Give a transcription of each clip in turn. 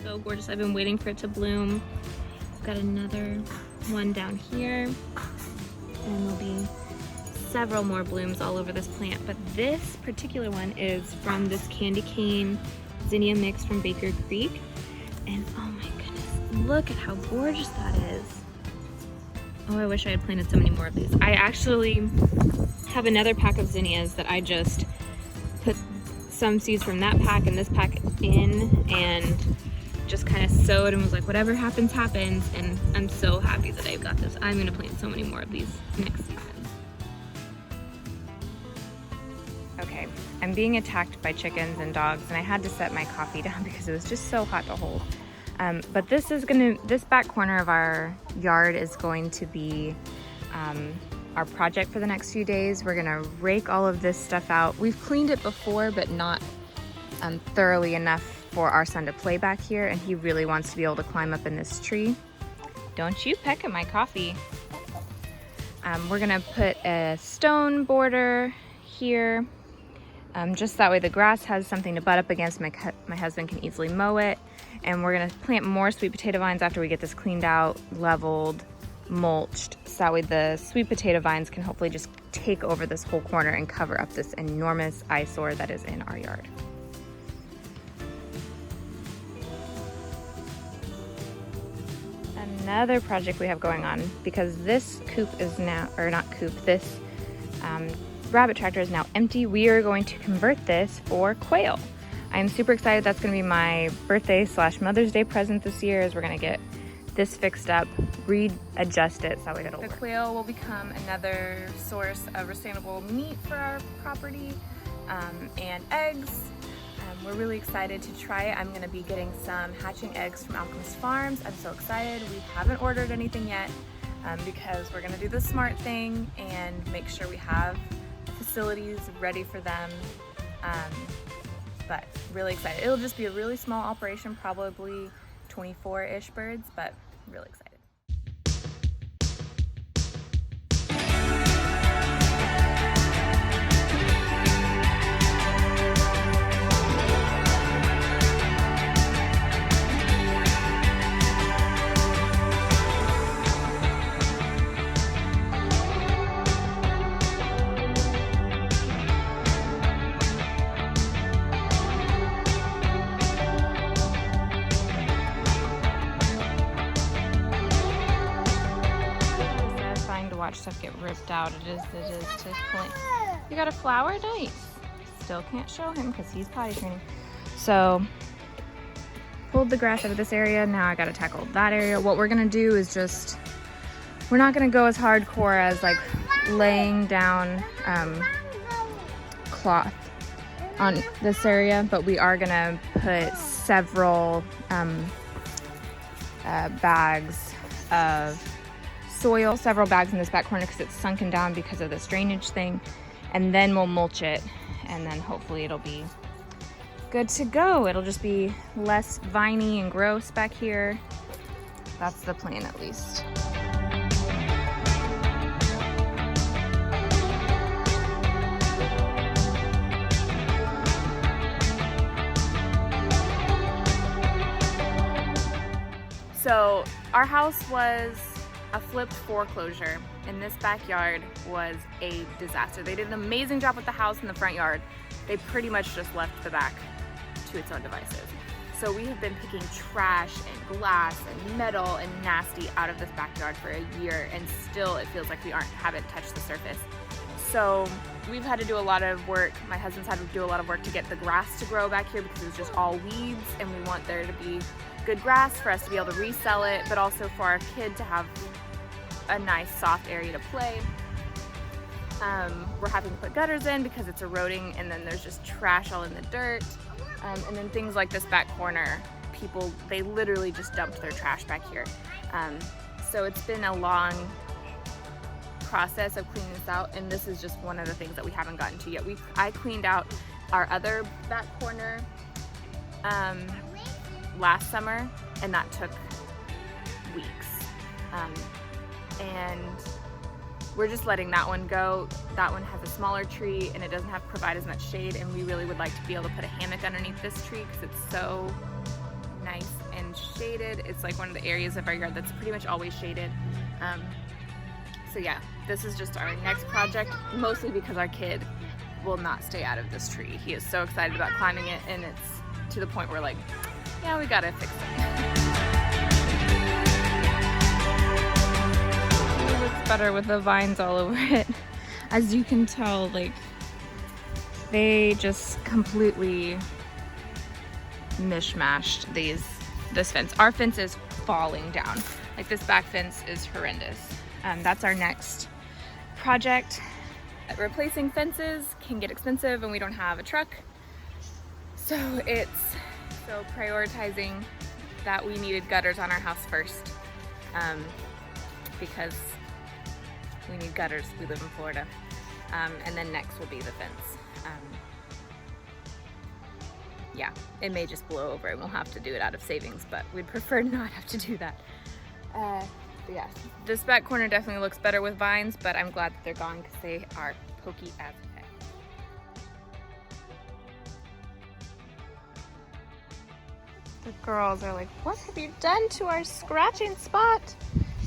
so gorgeous. I've been waiting for it to bloom. I've got another one down here, and there'll be several more blooms all over this plant. But this particular one is from this candy cane zinnia mix from Baker Creek. And oh my goodness, look at how gorgeous that is. Oh, I wish I had planted so many more of these. I actually have another pack of zinnias that I just put some seeds from that pack and this pack in and just kind of sowed and was like, whatever happens, happens. And I'm so happy that I've got this. I'm gonna plant so many more of these next season. Okay, I'm being attacked by chickens and dogs, and I had to set my coffee down because it was just so hot to hold. But this back corner of our yard is going to be our project for the next few days. We're gonna rake all of this stuff out. We've cleaned it before, but not thoroughly enough for our son to play back here, and he really wants to be able to climb up in this tree. Don't you peck at my coffee. We're gonna put a stone border here, just that way the grass has something to butt up against. My husband can easily mow it. And we're gonna plant more sweet potato vines after we get this cleaned out, leveled, mulched, so that way the sweet potato vines can hopefully just take over this whole corner and cover up this enormous eyesore that is in our yard. Another project we have going on, because this coop is now, or not coop, this rabbit tractor is now empty, we are going to convert this for quail. I'm super excited. That's going to be my birthday / Mother's Day present this year, is we're going to get this fixed up, readjust it so that way it'll work. The quail will become another source of sustainable meat for our property, and eggs. We're really excited to try it. I'm going to be getting some hatching eggs from Alchemist Farms. I'm so excited. We haven't ordered anything yet because we're going to do the smart thing and make sure we have facilities ready for them. But really excited. It'll just be a really small operation, probably 24-ish birds, but really excited. Watch stuff get ripped out. It is to plant. You got a flower? Nice. Still can't show him because he's potty training. So pulled the grass out of this area. Now I got to tackle that area. What we're gonna do is just, we're not gonna go as hardcore as like laying down cloth on this area, but we are gonna put several bags of soil, several bags in this back corner because it's sunken down because of this drainage thing, and then we'll mulch it, and then hopefully it'll be good to go. It'll just be less viney and gross back here. That's the plan, at least. So our house was a flipped foreclosure, and this backyard was a disaster. They did an amazing job with the house in the front yard. They pretty much just left the back to its own devices. So we have been picking trash and glass and metal and nasty out of this backyard for a year, and still it feels like we haven't touched the surface. So we've had to do a lot of work. My husband's had to do a lot of work to get the grass to grow back here because it was just all weeds, and we want there to be good grass for us to be able to resell it, but also for our kid to have a nice soft area to play. We're having to put gutters in because it's eroding, and then there's just trash all in the dirt. And then things like this back corner, they literally just dumped their trash back here. So it's been a long process of cleaning this out, and this is just one of the things that we haven't gotten to yet. I cleaned out our other back corner last summer, and that took weeks. And we're just letting that one go. That one has a smaller tree and it doesn't provide as much shade, and we really would like to be able to put a hammock underneath this tree because it's so nice and shaded. It's like one of the areas of our yard that's pretty much always shaded. So yeah, this is just our next project, mostly because our kid will not stay out of this tree. He is so excited about climbing it, and it's to the point where like, yeah, we gotta fix it. It looks better with the vines all over it. As you can tell, like, they just completely mishmashed this fence. Our fence is falling down. Like, this back fence is horrendous. That's our next project. Replacing fences can get expensive and we don't have a truck. So prioritizing that we needed gutters on our house first, because we need gutters. We live in Florida. And then next will be the fence. Yeah, it may just blow over and we'll have to do it out of savings, but we'd prefer to not have to do that. Yeah, this back corner definitely looks better with vines, but I'm glad that they're gone because they are pokey as heck. The girls are like, what have you done to our scratching spot?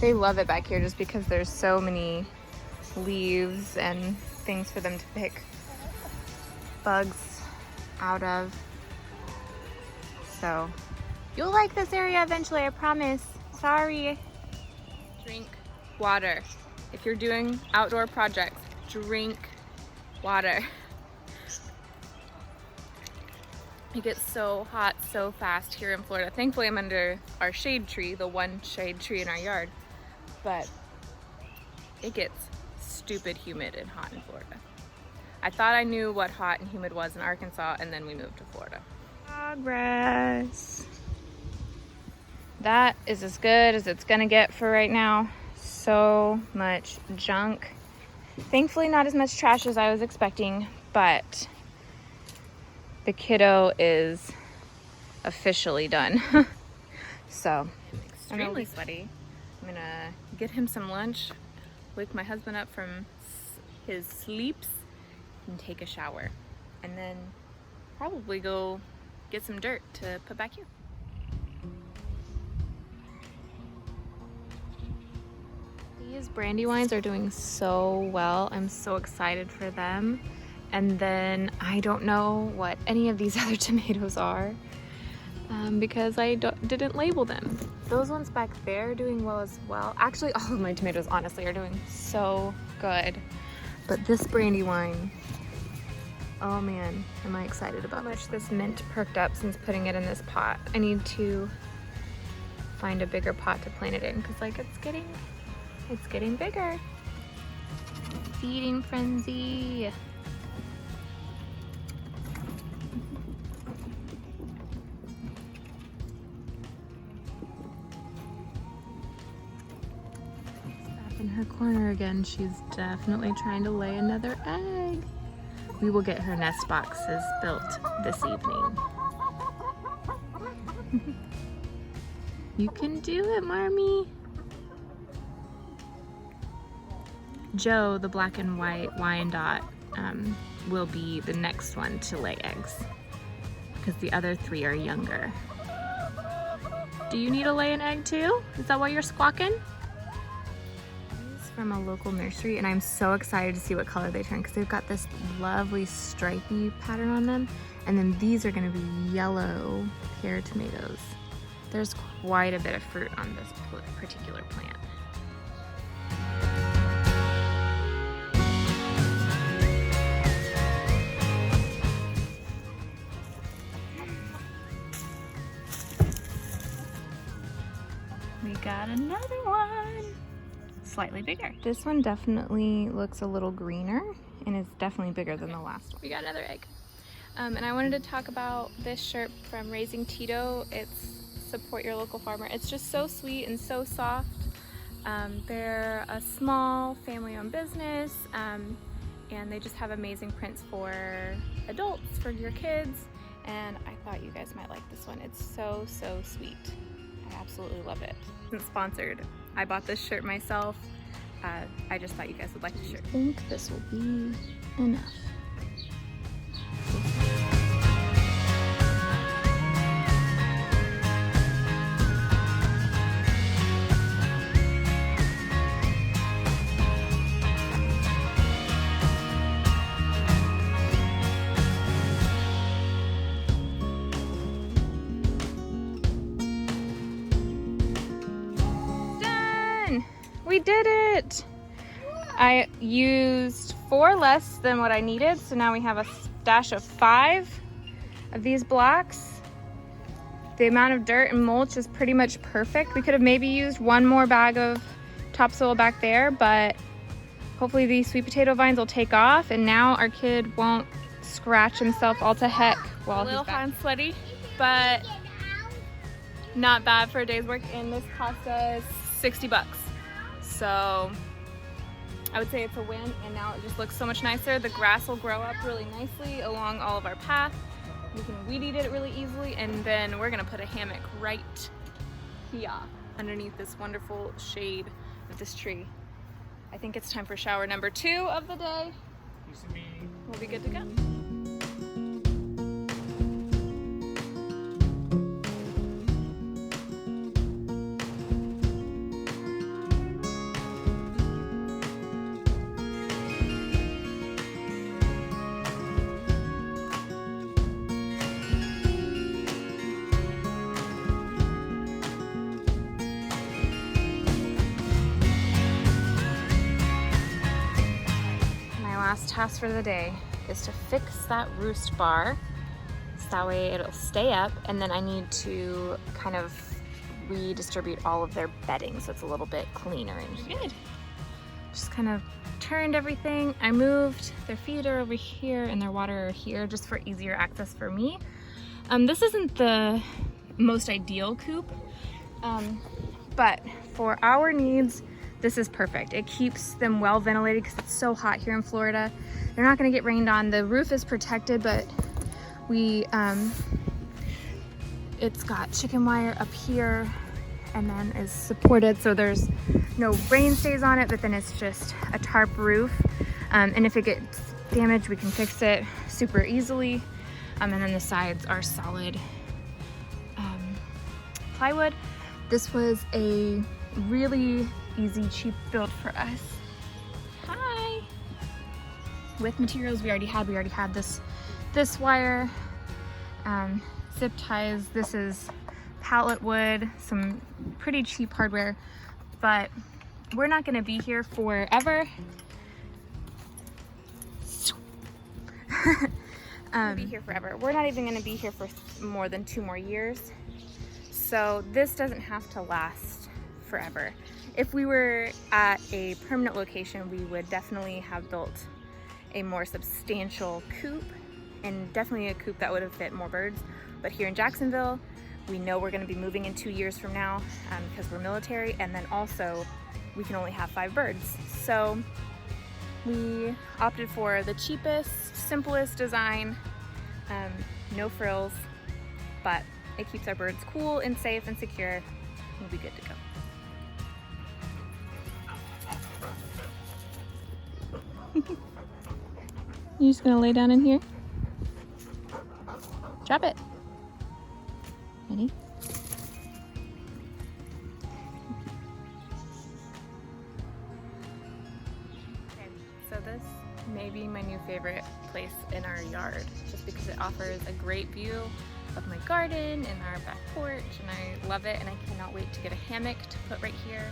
They love it back here just because there's so many leaves and things for them to pick bugs out of. So you'll like this area eventually, I promise. Sorry. Drink water. If you're doing outdoor projects, drink water. It gets so hot so fast here in Florida. Thankfully, I'm under our shade tree, the one shade tree in our yard, but it gets stupid humid and hot in Florida. I thought I knew what hot and humid was in Arkansas, and then we moved to Florida. Progress. That is as good as it's gonna get for right now. So much junk. Thankfully not as much trash as I was expecting, but the kiddo is officially done. So, extremely sweaty. I'm gonna get him some lunch, wake my husband up from his sleeps, and take a shower. And then probably go get some dirt to put back here. These brandywines are doing so well. I'm so excited for them. And then I don't know what any of these other tomatoes are because I didn't label them. Those ones back there are doing well as well. Actually, all of my tomatoes honestly are doing so good. But this brandywine, oh man, am I excited about how much this mint perked up since putting it in this pot. I need to find a bigger pot to plant it in because like it's getting bigger. Feeding frenzy. Back in her corner again. She's definitely trying to lay another egg. We will get her nest boxes built this evening. You can do it, Marmee. Joe, the black and white Wyandotte, will be the next one to lay eggs because the other three are younger. Do you need to lay an egg too? Is that why you're squawking? This is from a local nursery and I'm so excited to see what color they turn because they've got this lovely stripy pattern on them, and then these are going to be yellow pear tomatoes. There's quite a bit of fruit on this particular plant. We got another one, slightly bigger. This one definitely looks a little greener and is definitely bigger than the last one. We got another egg. And I wanted to talk about this shirt from Raising Tito. It's Support Your Local Farmer. It's just so sweet and so soft. They're a small family-owned business, and they just have amazing prints for adults, for your kids, and I thought you guys might like this one. It's so, so sweet. I absolutely love it. It's sponsored. I bought this shirt myself. I just thought you guys would like the shirt. I think this will be enough. We did it! I used 4 less than what I needed, so now we have a stash of 5 of these blocks. The amount of dirt and mulch is pretty much perfect. We could have maybe used 1 more bag of topsoil back there, but hopefully these sweet potato vines will take off, and now our kid won't scratch himself all to heck while he's back. A little hot and sweaty, but not bad for a day's work, and this cost us 60 bucks. So I would say it's a win, and now it just looks so much nicer. The grass will grow up really nicely along all of our path. We can weed eat it really easily, and then we're gonna put a hammock right here underneath this wonderful shade of this tree. I think it's time for shower number 2 of the day. We'll be good to go. Last task for the day is to fix that roost bar so that way it'll stay up, and then I need to kind of redistribute all of their bedding so it's a little bit cleaner in here. Good. Just kind of turned everything. I moved their feeder over here and their water here just for easier access for me. This isn't the most ideal coop, but for our needs this is perfect. It keeps them well ventilated because it's so hot here in Florida. They're not gonna get rained on. The roof is protected, but it's got chicken wire up here and then is supported so there's no rain stays on it, but then it's just a tarp roof. And if it gets damaged, we can fix it super easily. And then the sides are solid plywood. This was a really easy, cheap build for us. Hi! With materials we already had this wire, zip ties. This is pallet wood, some pretty cheap hardware, but we're not gonna be here forever. Be here forever. We're not even gonna be here for more than 2 more years. So this doesn't have to last forever. If we were at a permanent location, we would definitely have built a more substantial coop, and definitely a coop that would have fit more birds. But here in Jacksonville, we know we're gonna be moving in 2 years from now because we're military, and then also we can only have 5 birds. So we opted for the cheapest, simplest design, no frills, but it keeps our birds cool and safe and secure. We'll be good to go. You just gonna lay down in here? Drop it. Ready? Okay, so this may be my new favorite place in our yard, just because it offers a great view of my garden and our back porch, and I love it, and I cannot wait to get a hammock to put right here.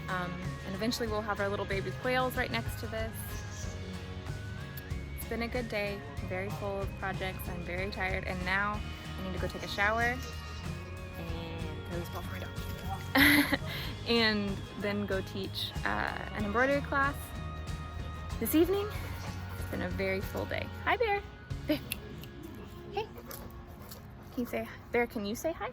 And eventually we'll have our little baby quails right next to this. It's been a good day, I'm very full of projects, I'm very tired, and now I need to go take a shower and throw this ball for my dog. And then go teach an embroidery class this evening. It's been a very full day. Hi, Bear. Bear. Hey. Can you say, Bear, can you say hi?